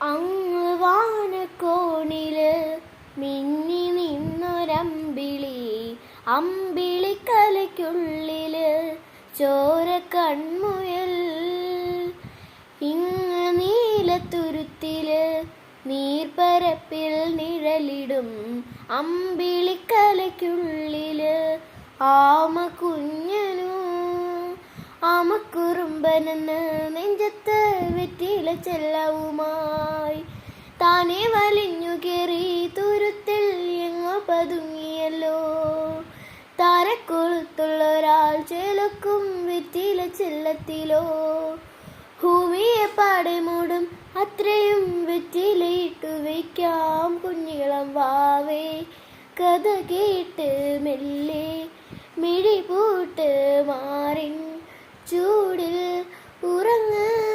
അങ്ങ് വാനക്കോണില് മിന്നി നിന്നൊരമ്പിളി, അമ്പിളിക്കലയ്ക്കുള്ളില് ചോര കൺമുയൽ. ഇങ്ങ് നീലത്തുരുത്തില് നീർപ്പരപ്പിൽ നിഴലിടും അമ്പിളിക്കലയ്ക്കുള്ളില് ആമ കുഞ്ഞനു. ആമക്കുറുമ്പനെന്ന് നെഞ്ചത്ത് വെറ്റില ചെല്ലവുമായി താനെ വലിഞ്ഞു കേറി തുരുത്തിൽ എങ്ങോ പതുങ്ങിയല്ലോ. താരക്കൊളുത്തുള്ളൊരാൾ ചേലക്കും വെറ്റില ചെല്ലത്തിലോ. ഭൂമിയെ പാടെ മൂടും അത്രയും വെറ്റിലയിട്ടു വയ്ക്കാം കുഞ്ഞിളം വാവേ. കഥ കേട്ട് മെല്ലെ മിഴി പൂട്ട് മാറിൻ ചൂടിൽ ഉറങ്ങ്.